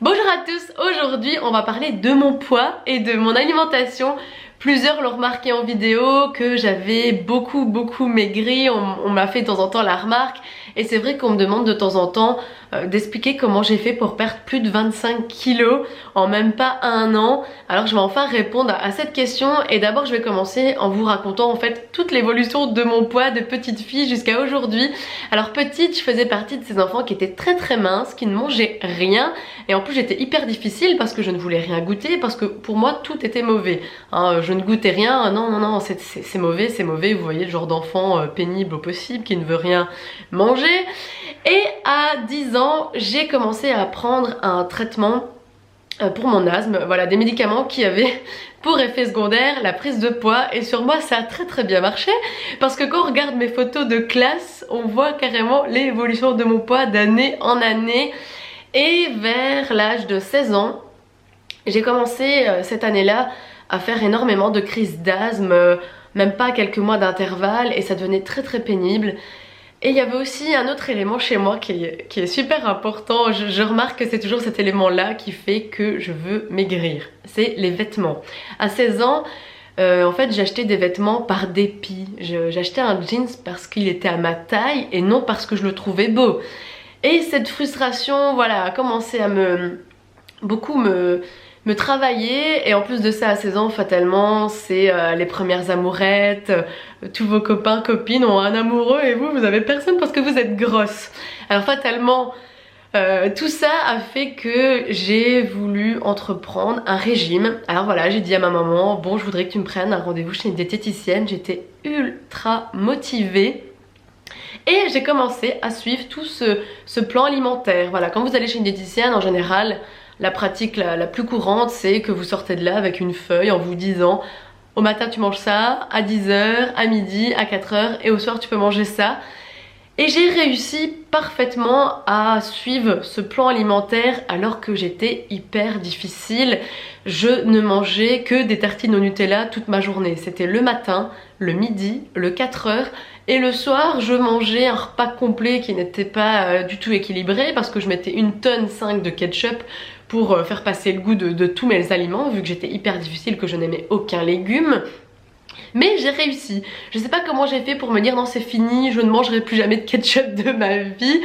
Bonjour à tous, aujourd'hui on va parler de mon poids et de mon alimentation. Plusieurs l'ont remarqué en vidéo que j'avais beaucoup maigri, on m'a fait de temps en temps la remarque et c'est vrai qu'on me demande de temps en temps d'expliquer comment j'ai fait pour perdre plus de 25 kilos en même pas un an. Alors je vais enfin répondre à cette question et d'abord je vais commencer en vous racontant en fait toute l'évolution de mon poids de petite fille jusqu'à aujourd'hui. Alors petite, je faisais partie de ces enfants qui étaient très minces, qui ne mangeaient rien et en plus j'étais hyper difficile parce que je ne voulais rien goûter, parce que pour moi tout était mauvais. Je ne goûtais rien, non, c'est mauvais, vous voyez le genre d'enfant pénible au possible qui ne veut rien manger. Et à 10 ans, j'ai commencé à prendre un traitement pour mon asthme, voilà, des médicaments qui avaient pour effet secondaire la prise de poids et sur moi ça a très bien marché parce que quand on regarde mes photos de classe, on voit carrément l'évolution de mon poids d'année en année. Et vers l'âge de 16 ans, j'ai commencé cette année-là à faire énormément de crises d'asthme, même pas quelques mois d'intervalle, et ça devenait très pénible. Et il y avait aussi un autre élément chez moi qui est super important, je remarque que c'est toujours cet élément-là qui fait que je veux maigrir, c'est les vêtements. À 16 ans, en fait j'achetais des vêtements par dépit, j'achetais un jeans parce qu'il était à ma taille et non parce que je le trouvais beau. Et cette frustration, voilà, a commencé à beaucoup me travailler, et en plus de ça à 16 ans fatalement c'est les premières amourettes, tous vos copains copines ont un amoureux et vous avez personne parce que vous êtes grosse. Alors fatalement tout ça a fait que j'ai voulu entreprendre un régime. Alors voilà, j'ai dit à ma maman, bon je voudrais que tu me prennes un rendez-vous chez une diététicienne, j'étais ultra motivée. Et j'ai commencé à suivre tout ce plan alimentaire. Voilà, quand vous allez chez une diététicienne, en général, la pratique la plus courante, c'est que vous sortez de là avec une feuille en vous disant au matin tu manges ça, à 10h, à midi, à 4h et au soir tu peux manger ça. Et j'ai réussi parfaitement à suivre ce plan alimentaire alors que j'étais hyper difficile. Je ne mangeais que des tartines au Nutella toute ma journée. C'était le matin, le midi, le 4h. Et le soir, je mangeais un repas complet qui n'était pas du tout équilibré parce que je mettais 1,5 tonne de ketchup pour faire passer le goût de tous mes aliments, vu que j'étais hyper difficile, que je n'aimais aucun légume. Mais j'ai réussi. Je sais pas comment j'ai fait pour me dire non c'est fini, je ne mangerai plus jamais de ketchup de ma vie.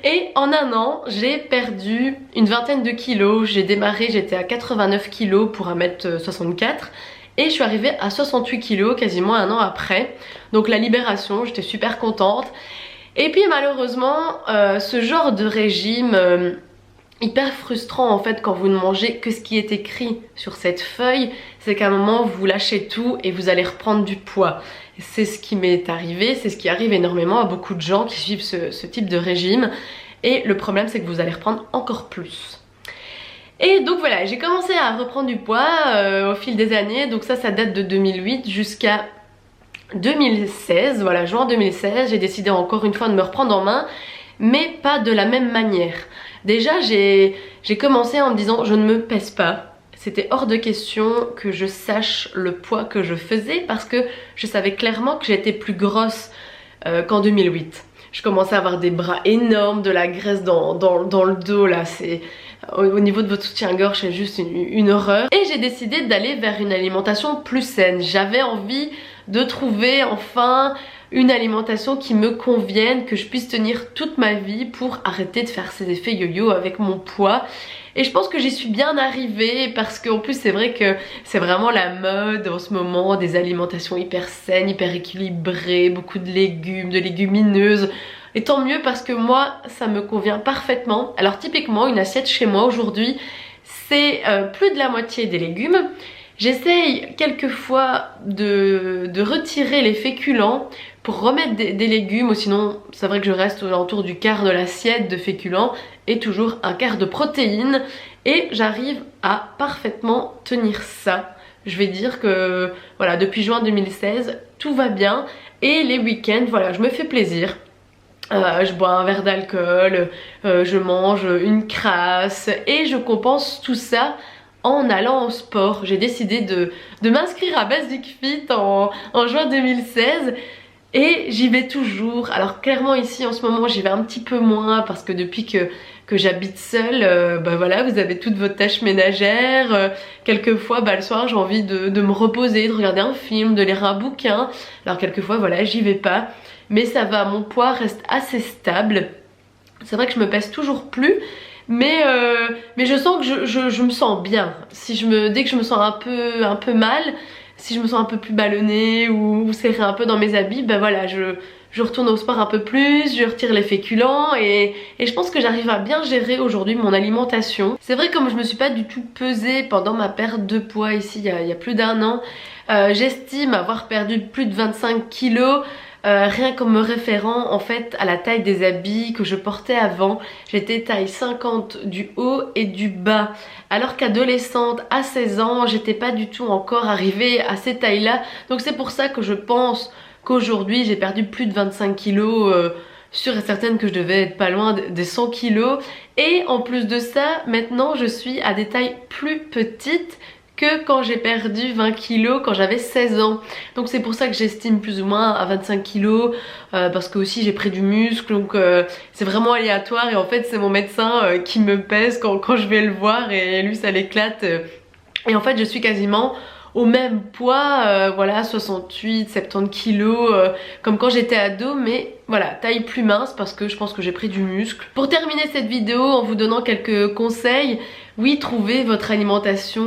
Et en un an, j'ai perdu une vingtaine de kilos. J'ai démarré, j'étais à 89 kilos pour 1m64. Et je suis arrivée à 68 kilos quasiment un an après. Donc la libération, j'étais super contente. Et puis malheureusement, ce genre de régime hyper frustrant en fait quand vous ne mangez que ce qui est écrit sur cette feuille, c'est qu'à un moment vous lâchez tout et vous allez reprendre du poids. C'est ce qui m'est arrivé, c'est ce qui arrive énormément à beaucoup de gens qui suivent ce type de régime. Et le problème c'est que vous allez reprendre encore plus. Et donc voilà, j'ai commencé à reprendre du poids au fil des années, donc ça date de 2008 jusqu'à 2016, voilà, juin 2016, j'ai décidé encore une fois de me reprendre en main, mais pas de la même manière. Déjà j'ai commencé en me disant je ne me pèse pas, c'était hors de question que je sache le poids que je faisais parce que je savais clairement que j'étais plus grosse qu'en 2008. Je commençais à avoir des bras énormes, de la graisse dans le dos là, c'est au niveau de votre soutien-gorge c'est juste une horreur. Et j'ai décidé d'aller vers une alimentation plus saine. J'avais envie de trouver enfin une alimentation qui me convienne, que je puisse tenir toute ma vie pour arrêter de faire ces effets yo-yo avec mon poids. Et je pense que j'y suis bien arrivée parce qu'en plus c'est vrai que c'est vraiment la mode en ce moment, des alimentations hyper saines, hyper équilibrées, beaucoup de légumes, de légumineuses. Et tant mieux parce que moi ça me convient parfaitement. Alors typiquement une assiette chez moi aujourd'hui c'est plus de la moitié des légumes. J'essaye quelquefois de retirer les féculents pour remettre des légumes, ou sinon c'est vrai que je reste autour du quart de l'assiette de féculents et toujours un quart de protéines, et j'arrive à parfaitement tenir ça. Je vais dire que voilà, depuis juin 2016 tout va bien, et les week-ends voilà, je me fais plaisir. Je bois un verre d'alcool, je mange une crasse et je compense tout ça en allant au sport. J'ai décidé de m'inscrire à Basic Fit en juin 2016 et j'y vais toujours. Alors clairement ici en ce moment j'y vais un petit peu moins parce que depuis que que j'habite seule, bah voilà, vous avez toutes vos tâches ménagères. Quelquefois, bah le soir j'ai envie de me reposer, de regarder un film, de lire un bouquin. Alors quelquefois voilà, j'y vais pas. Mais ça va, mon poids reste assez stable. C'est vrai que je me pèse toujours plus. Mais je sens que je me sens bien. Dès que je me sens un peu mal, si je me sens un peu plus ballonnée ou serrée un peu dans mes habits, bah voilà, je retourne au sport un peu plus, je retire les féculents et je pense que j'arrive à bien gérer aujourd'hui mon alimentation. C'est vrai, comme je me suis pas du tout pesée pendant ma perte de poids ici il y a plus d'1 an, j'estime avoir perdu plus de 25 kilos. Rien qu'en me référant en fait à la taille des habits que je portais avant. J'étais taille 50 du haut et du bas, alors qu'adolescente à 16 ans j'étais pas du tout encore arrivée à ces tailles là. Donc c'est pour ça que je pense qu'aujourd'hui j'ai perdu plus de 25 kilos, sûre et certaine que je devais être pas loin des 100 kilos. Et en plus de ça, maintenant je suis à des tailles plus petites que quand j'ai perdu 20 kilos quand j'avais 16 ans. Donc c'est pour ça que j'estime plus ou moins à 25 kilos, parce que aussi j'ai pris du muscle, donc c'est vraiment aléatoire. Et en fait c'est mon médecin qui me pèse quand je vais le voir, et lui ça l'éclate. Et en fait je suis quasiment au même poids, voilà, 68, 70 kilos, comme quand j'étais ado, mais voilà, taille plus mince parce que je pense que j'ai pris du muscle. Pour terminer cette vidéo en vous donnant quelques conseils, oui, trouvez votre alimentation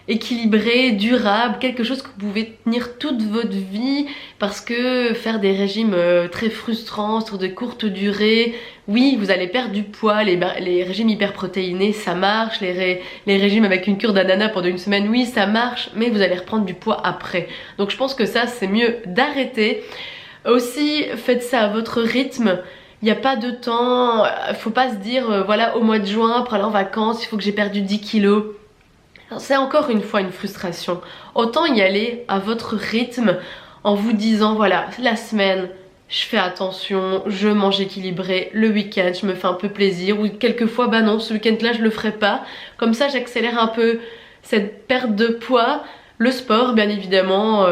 équilibrée, durable, quelque chose que vous pouvez tenir toute votre vie, parce que faire des régimes très frustrants sur de courtes durées, oui, vous allez perdre du poids. Les régimes hyperprotéinés ça marche, les régimes avec une cure d'ananas pendant une semaine, oui ça marche, mais vous allez reprendre du poids après. Donc je pense que ça c'est mieux d'arrêter. Aussi faites ça à votre rythme. Il n'y a pas de temps, faut pas se dire voilà, au mois de juin pour aller en vacances il faut que j'ai perdu 10 kilos. C'est encore une fois une frustration. Autant y aller à votre rythme en vous disant voilà, la semaine je fais attention, je mange équilibré, le week-end je me fais un peu plaisir, ou quelquefois bah non, ce week-end là je le ferai pas. Comme ça j'accélère un peu cette perte de poids. Le sport bien évidemment,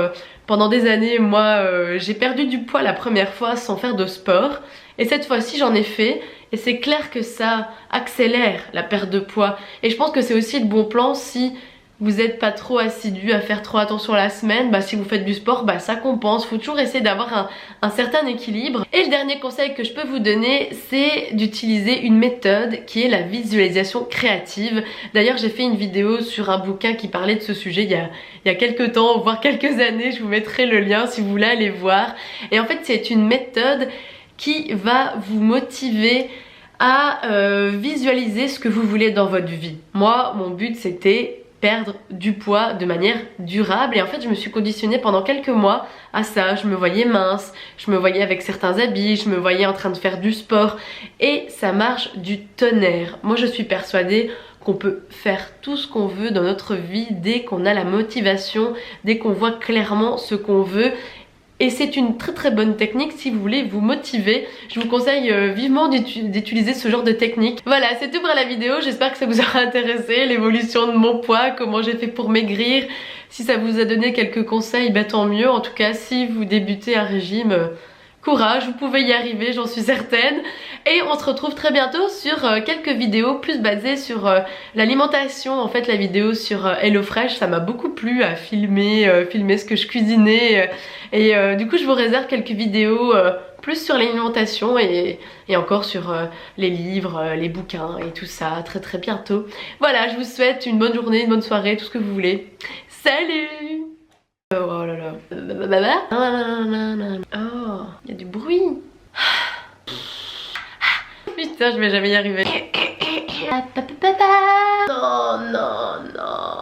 pendant des années moi j'ai perdu du poids la première fois sans faire de sport, et cette fois-ci j'en ai fait, et c'est clair que ça accélère la perte de poids. Et je pense que c'est aussi le bon plan si vous n'êtes pas trop assidu à faire trop attention la semaine, bah si vous faites du sport, bah ça compense. Faut toujours essayer d'avoir un certain équilibre. Et le dernier conseil que je peux vous donner, c'est d'utiliser une méthode qui est la visualisation créative. D'ailleurs j'ai fait une vidéo sur un bouquin qui parlait de ce sujet il y a quelques temps, voire quelques années. Je vous mettrai le lien si vous voulez aller voir. Et en fait c'est une méthode qui va vous motiver à visualiser ce que vous voulez dans votre vie. Moi mon but c'était perdre du poids de manière durable, et en fait je me suis conditionnée pendant quelques mois à ça. Je me voyais mince, je me voyais avec certains habits, je me voyais en train de faire du sport, et ça marche du tonnerre. Moi je suis persuadée qu'on peut faire tout ce qu'on veut dans notre vie dès qu'on a la motivation, dès qu'on voit clairement ce qu'on veut. Et c'est une très très bonne technique si vous voulez vous motiver. Je vous conseille vivement d'utiliser ce genre de technique. Voilà, c'est tout pour la vidéo. J'espère que ça vous aura intéressé, l'évolution de mon poids, comment j'ai fait pour maigrir. Si ça vous a donné quelques conseils, bah tant mieux. En tout cas, si vous débutez un régime, courage, vous pouvez y arriver, j'en suis certaine. Et on se retrouve très bientôt sur quelques vidéos plus basées sur l'alimentation. En fait la vidéo sur HelloFresh, ça m'a beaucoup plu à filmer ce que je cuisinais, et du coup je vous réserve quelques vidéos plus sur l'alimentation et encore sur les livres, les bouquins et tout ça très très bientôt. Voilà, je vous souhaite une bonne journée, une bonne soirée, tout ce que vous voulez. Salut! Oh là là. Oh, il y a du bruit. Putain, je vais jamais y arriver. Non, non, non.